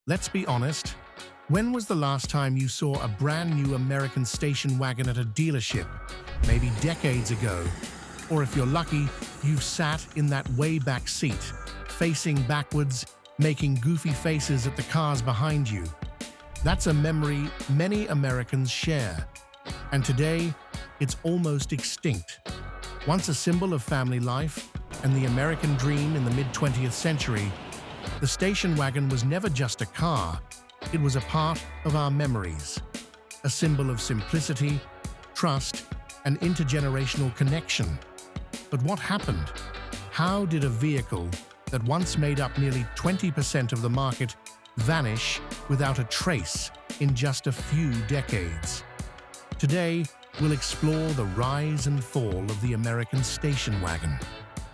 Let's be honest, when was the last time you saw a brand new American station wagon at a dealership? Maybe decades ago. Or if you're lucky, you've sat in that way back seat, facing backwards, making goofy faces at the cars behind you. That's a memory many Americans share. And today, it's almost extinct. Once a symbol of family life and the American dream in the mid-20th century, the station wagon was never just a car, it was a part of our memories. A symbol of simplicity, trust, and intergenerational connection. But what happened? How did a vehicle that once made up nearly 20% of the market vanish without a trace in just a few decades? Today, we'll explore the rise and fall of the American station wagon,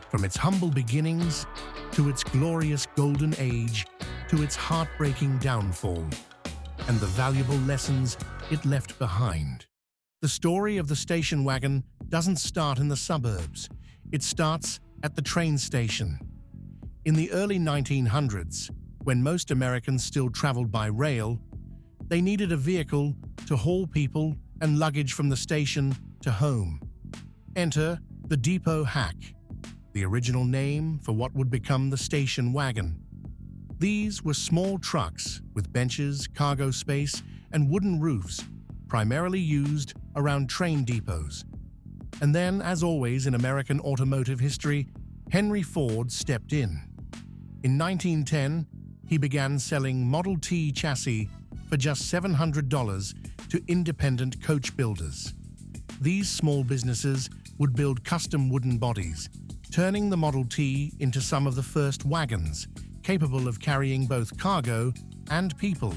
from its humble beginnings to its glorious golden age to its heartbreaking downfall, and the valuable lessons it left behind. The story of the station wagon doesn't start in the suburbs. It starts at the train station. In the early 1900s, when most Americans still traveled by rail, they needed a vehicle to haul people and luggage from the station to home. Enter the depot hack, the original name for what would become the station wagon. These were small trucks with benches, cargo space, and wooden roofs, primarily used around train depots. And then, as always in American automotive history, Henry Ford stepped in. In 1910, he began selling Model T chassis for just $700 to independent coach builders. These small businesses would build custom wooden bodies, turning the Model T into some of the first wagons, capable of carrying both cargo and people.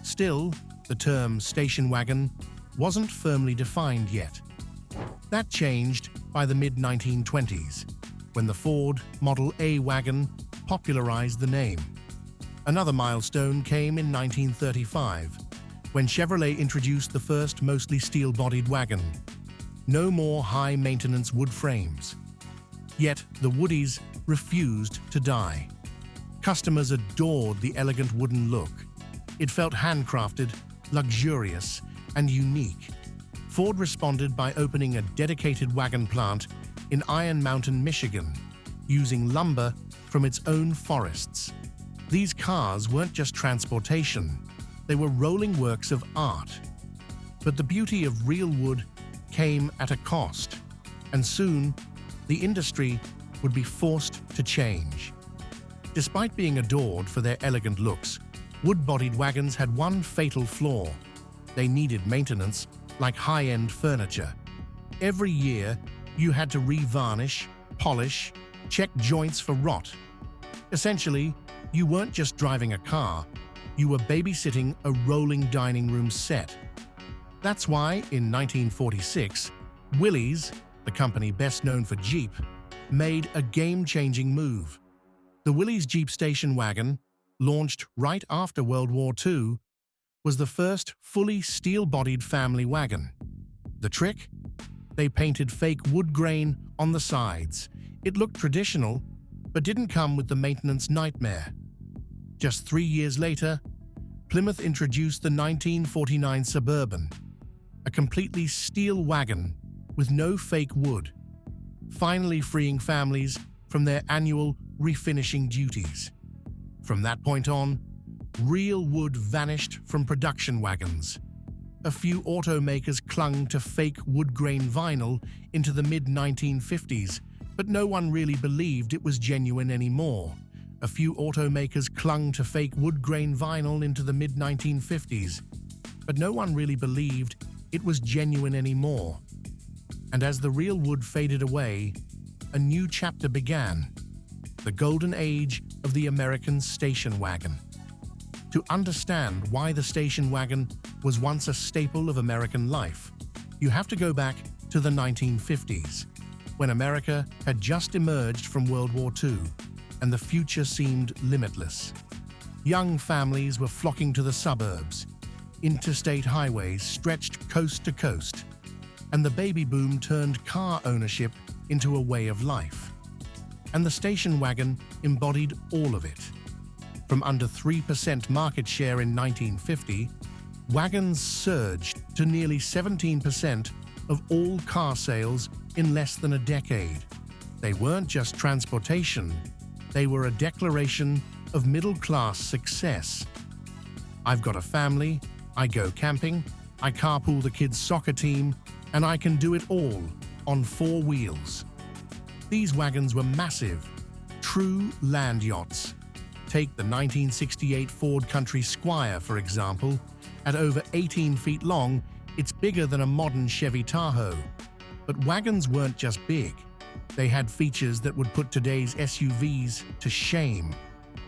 Still, the term station wagon wasn't firmly defined yet. That changed by the mid-1920s, when the Ford Model A wagon popularized the name. Another milestone came in 1935, when Chevrolet introduced the first mostly steel-bodied wagon. No more high-maintenance wood frames. Yet the Woodies refused to die. Customers adored the elegant wooden look. It felt handcrafted, luxurious, and unique. Ford responded by opening a dedicated wagon plant in Iron Mountain, Michigan, using lumber from its own forests. These cars weren't just transportation, they were rolling works of art. But the beauty of real wood came at a cost, and soon the industry would be forced to change. Despite being adored for their elegant looks, wood-bodied wagons had one fatal flaw. They needed maintenance like high-end furniture. Every year, you had to re-varnish, polish, check joints for rot. Essentially, you weren't just driving a car, you were babysitting a rolling dining room set. That's why, in 1946, Willys, the company best known for Jeep, made a game-changing move. The Willys Jeep station wagon, launched right after World War II, was the first fully steel-bodied family wagon. The trick? They painted fake wood grain on the sides. It looked traditional, but didn't come with the maintenance nightmare. Just 3 years later, Plymouth introduced the 1949 Suburban, a completely steel wagon with no fake wood, finally freeing families from their annual refinishing duties. From that point on, real wood vanished from production wagons. A few automakers clung to fake wood grain vinyl into the mid-1950s, but no one really believed it was genuine anymore. A few automakers clung to fake wood grain vinyl into the mid-1950s, but no one really believed it was genuine anymore. And as the real wood faded away, a new chapter began. The golden age of the American station wagon. To understand why the station wagon was once a staple of American life, you have to go back to the 1950s, when America had just emerged from World War II, and the future seemed limitless. Young families were flocking to the suburbs. Interstate highways stretched coast to coast, and the baby boom turned car ownership into a way of life. And the station wagon embodied all of it. From under 3% market share in 1950, wagons surged to nearly 17% of all car sales in less than a decade. They weren't just transportation, they were a declaration of middle-class success. I've got a family, I go camping, I carpool the kids' soccer team, and I can do it all on 4 wheels. These wagons were massive, true land yachts. Take the 1968 Ford Country Squire, for example. At over 18 feet long, it's bigger than a modern Chevy Tahoe. But wagons weren't just big. They had features that would put today's SUVs to shame.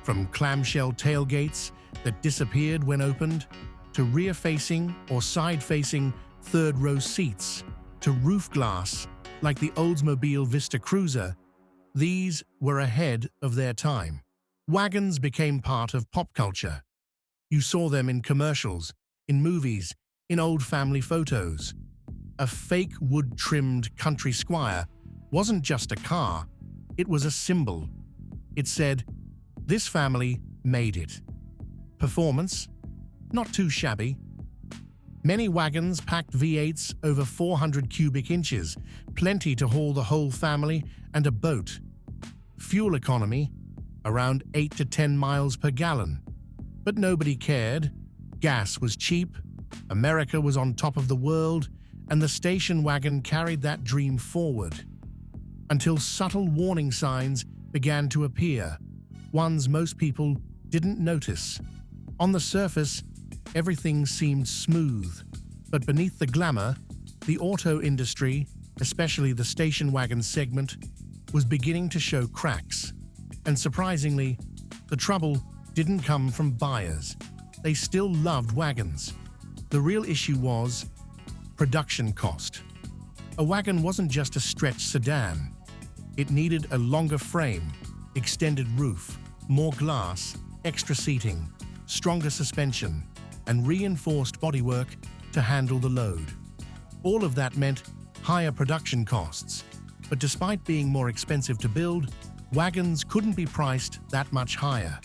From clamshell tailgates that disappeared when opened, to rear-facing or side-facing third-row seats, to roof glass like the Oldsmobile Vista Cruiser, these were ahead of their time. Wagons became part of pop culture. You saw them in commercials, in movies, in old family photos. A fake wood-trimmed country squire wasn't just a car, it was a symbol. It said, "This family made it." Performance? Not too shabby. Many wagons packed V8s over 400 cubic inches, plenty to haul the whole family and a boat. Fuel economy? Around 8 to 10 miles per gallon. But nobody cared. Gas was cheap, America was on top of the world, and the station wagon carried that dream forward. Until subtle warning signs began to appear, ones most people didn't notice. On the surface, everything seemed smooth, but beneath the glamour, the auto industry, especially the station wagon segment, was beginning to show cracks. And surprisingly, the trouble didn't come from buyers. They still loved wagons. The real issue was production cost. A wagon wasn't just a stretch sedan. It needed a longer frame, extended roof, more glass, extra seating, stronger suspension, and reinforced bodywork to handle the load. All of that meant higher production costs. But despite being more expensive to build, wagons couldn't be priced that much higher.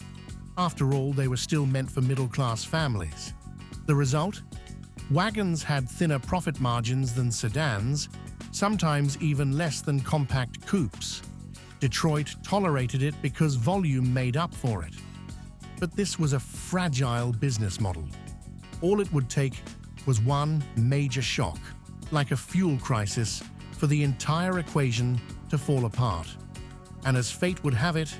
After all, they were still meant for middle-class families. The result? Wagons had thinner profit margins than sedans, sometimes even less than compact coupes. Detroit tolerated it because volume made up for it. But this was a fragile business model. All it would take was one major shock, like a fuel crisis, for the entire equation to fall apart. And as fate would have it,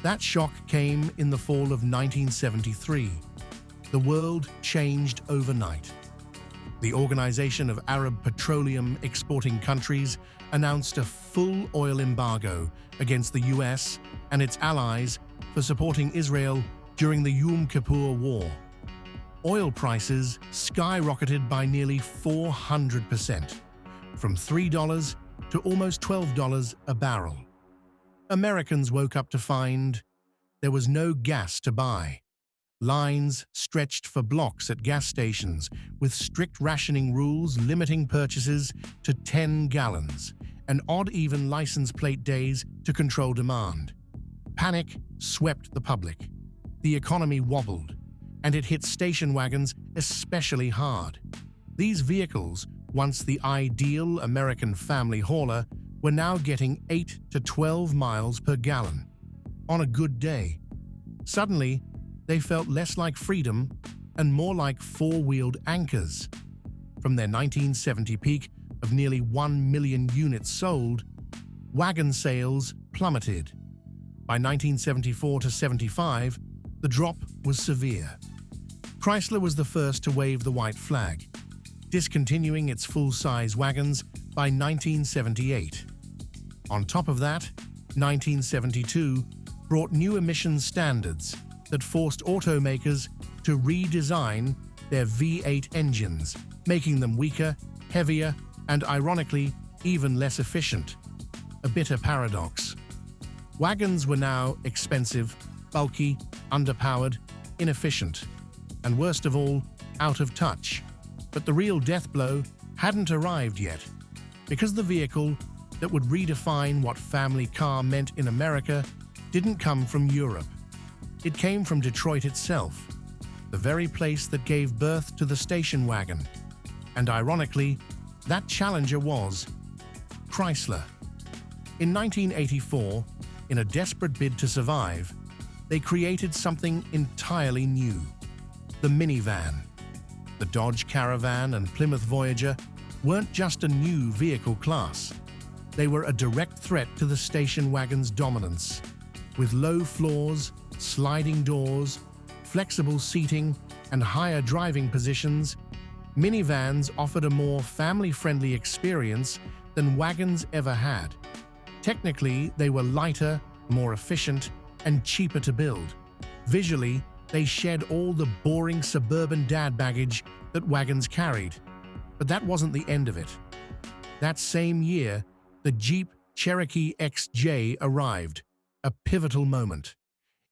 that shock came in the fall of 1973. The world changed overnight. The Organization of Arab Petroleum Exporting Countries announced a full oil embargo against the US and its allies for supporting Israel during the Yom Kippur War. Oil prices skyrocketed by nearly 400%, from $3 to almost $12 a barrel. Americans woke up to find there was no gas to buy. Lines stretched for blocks at gas stations, with strict rationing rules limiting purchases to 10 gallons, and odd-even license plate days to control demand. Panic swept the public. The economy wobbled, and it hit station wagons especially hard. These vehicles, once the ideal American family hauler, were now getting 8 to 12 miles per gallon. On a good day. Suddenly, they felt less like freedom and more like four-wheeled anchors. From their 1970 peak of nearly 1 million units sold, wagon sales plummeted. By 1974 to 75, the drop was severe. Chrysler was the first to wave the white flag, discontinuing its full-size wagons by 1978. On top of that, 1972 brought new emissions standards that forced automakers to redesign their V8 engines, making them weaker, heavier, and ironically, even less efficient. A bitter paradox. Wagons were now expensive, bulky, underpowered, inefficient, and worst of all, out of touch. But the real death blow hadn't arrived yet, because the vehicle that would redefine what family car meant in America didn't come from Europe. It came from Detroit itself, the very place that gave birth to the station wagon. And ironically, that challenger was Chrysler. In 1984, in a desperate bid to survive, they created something entirely new: the minivan. The Dodge Caravan and Plymouth Voyager weren't just a new vehicle class. They were a direct threat to the station wagon's dominance. With low floors, sliding doors, flexible seating, and higher driving positions, minivans offered a more family-friendly experience than wagons ever had. Technically, they were lighter, more efficient, and cheaper to build. Visually, they shed all the boring suburban dad baggage that wagons carried. But that wasn't the end of it. That same year, the Jeep Cherokee XJ arrived, a pivotal moment.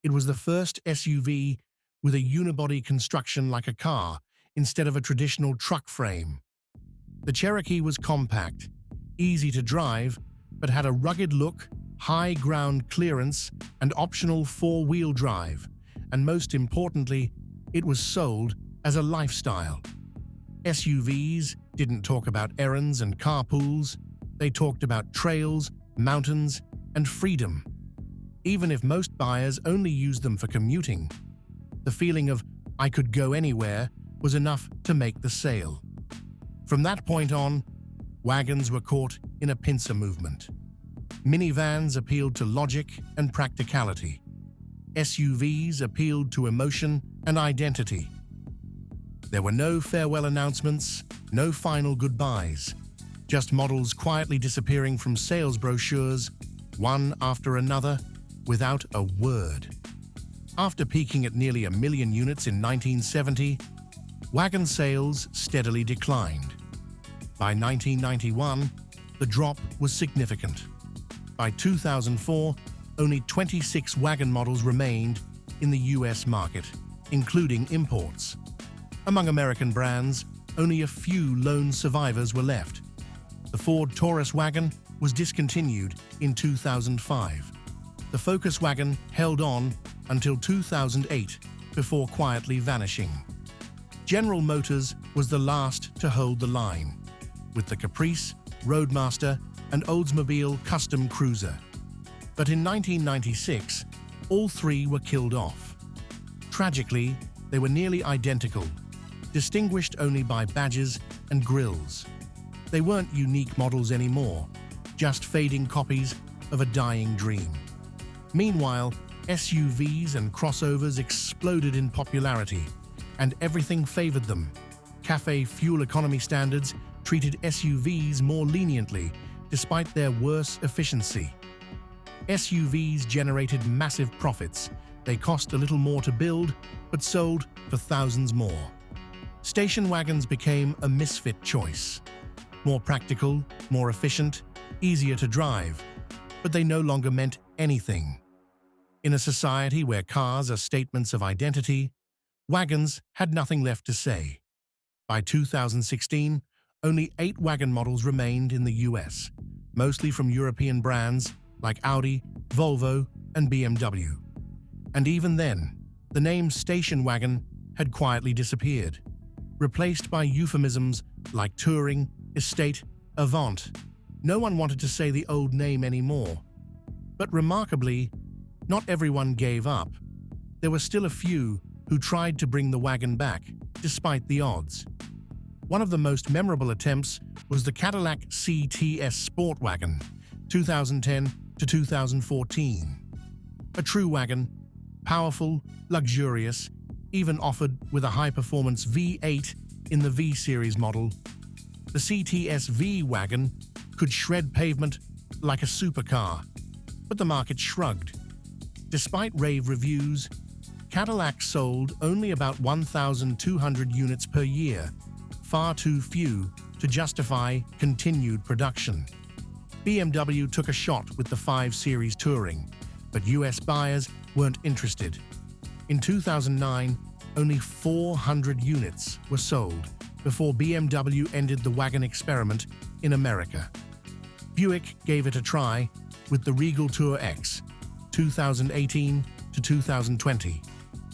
It was the first SUV with a unibody construction like a car instead of a traditional truck frame. The Cherokee was compact, easy to drive, but had a rugged look, high ground clearance, and optional four-wheel drive. And most importantly, it was sold as a lifestyle. SUVs didn't talk about errands and carpools. They talked about trails, mountains, and freedom. Even if most buyers only used them for commuting, the feeling of "I could go anywhere" was enough to make the sale. From that point on, wagons were caught in a pincer movement. Minivans appealed to logic and practicality. SUVs appealed to emotion and identity. There were no farewell announcements, no final goodbyes, just models quietly disappearing from sales brochures, one after another, without a word. After peaking at nearly 1 million units in 1970, wagon sales steadily declined. By 1991, the drop was significant. By 2004, only 26 wagon models remained in the US market, including imports. Among American brands, only a few lone survivors were left. The Ford Taurus wagon was discontinued in 2005. The Focus wagon held on until 2008 before quietly vanishing. General Motors was the last to hold the line, with the Caprice, Roadmaster, and Oldsmobile Custom Cruiser. But in 1996, all three were killed off. Tragically, they were nearly identical, distinguished only by badges and grills. They weren't unique models anymore, just fading copies of a dying dream. Meanwhile, SUVs and crossovers exploded in popularity, and everything favored them. CAFE fuel economy standards treated SUVs more leniently, despite their worse efficiency. SUVs generated massive profits. They cost a little more to build, but sold for thousands more. Station wagons became a misfit choice. More practical, more efficient, easier to drive, but they no longer meant anything. In a society where cars are statements of identity, wagons had nothing left to say. By 2016, only 8 wagon models remained in the US, mostly from European brands like Audi, Volvo, and BMW. And even then, the name station wagon had quietly disappeared, replaced by euphemisms like touring, estate, avant. No one wanted to say the old name anymore. But remarkably, not everyone gave up. There were still a few who tried to bring the wagon back, despite the odds. One of the most memorable attempts was the Cadillac CTS Sport Wagon, 2010 to 2014. A true wagon, powerful, luxurious, even offered with a high-performance V8 in the V-Series model. The CTS V wagon could shred pavement like a supercar, but the market shrugged. Despite rave reviews, Cadillac sold only about 1,200 units per year, far too few to justify continued production. BMW took a shot with the 5 Series Touring, but US buyers weren't interested. In 2009, only 400 units were sold before BMW ended the wagon experiment in America. Buick gave it a try with the Regal Tour X, 2018 to 2020.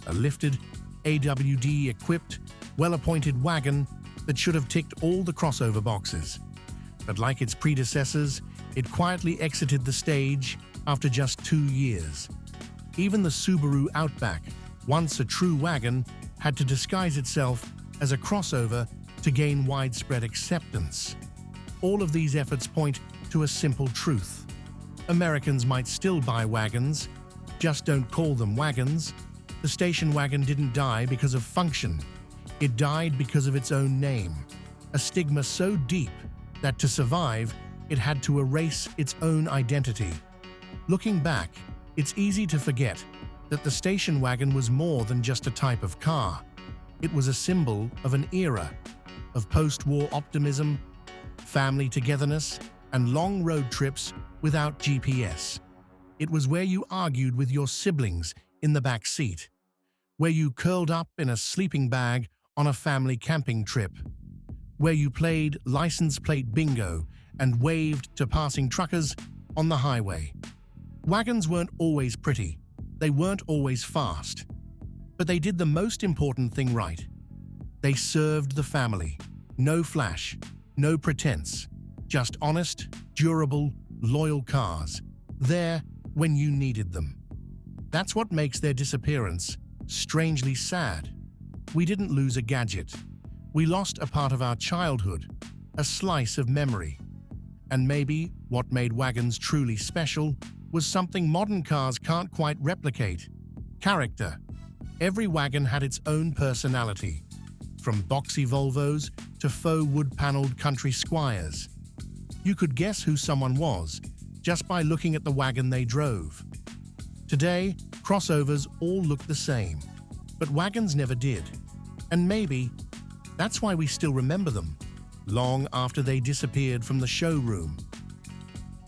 A lifted, AWD-equipped, well-appointed wagon that should have ticked all the crossover boxes. But like its predecessors, it quietly exited the stage after just 2 years. Even the Subaru Outback, once a true wagon, had to disguise itself as a crossover to gain widespread acceptance. All of these efforts point to a simple truth. Americans might still buy wagons, just don't call them wagons. The station wagon didn't die because of function. It died because of its own name, a stigma so deep that to survive, it had to erase its own identity. Looking back, it's easy to forget that the station wagon was more than just a type of car. It was a symbol of an era, of post-war optimism, family togetherness, and long road trips without GPS. It was where you argued with your siblings in the back seat, where you curled up in a sleeping bag on a family camping trip, where you played license plate bingo and waved to passing truckers on the highway. Wagons weren't always pretty, they weren't always fast, but they did the most important thing right. They served the family. No flash, no pretense, just honest, durable, loyal cars, there when you needed them. That's what makes their disappearance strangely sad. We didn't lose a gadget. We lost a part of our childhood, a slice of memory. And maybe what made wagons truly special was something modern cars can't quite replicate: character. Every wagon had its own personality, from boxy Volvos to faux wood-paneled country squires. You could guess who someone was just by looking at the wagon they drove. Today, crossovers all look the same, but wagons never did. And maybe that's why we still remember them, long after they disappeared from the showroom.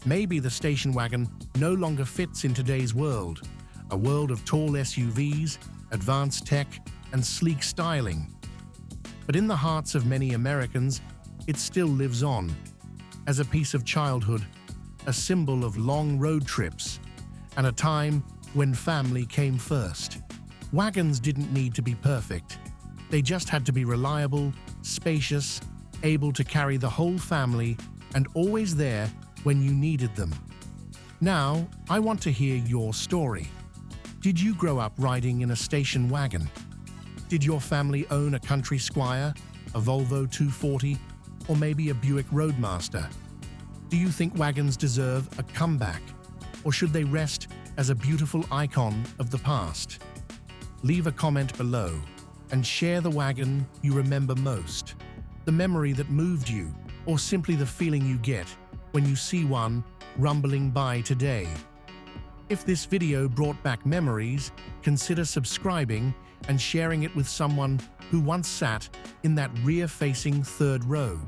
Maybe the station wagon no longer fits in today's world, a world of tall SUVs, advanced tech, and sleek styling. But in the hearts of many Americans, it still lives on, as a piece of childhood, a symbol of long road trips, and a time when family came first. Wagons didn't need to be perfect. They just had to be reliable, spacious, able to carry the whole family, and always there when you needed them. Now, I want to hear your story. Did you grow up riding in a station wagon? Did your family own a country squire, a Volvo 240, or maybe a Buick Roadmaster? Do you think wagons deserve a comeback, or should they rest as a beautiful icon of the past? Leave a comment below and share the wagon you remember most, the memory that moved you, or simply the feeling you get when you see one rumbling by today. If this video brought back memories, consider subscribing and sharing it with someone who once sat in that rear-facing third row.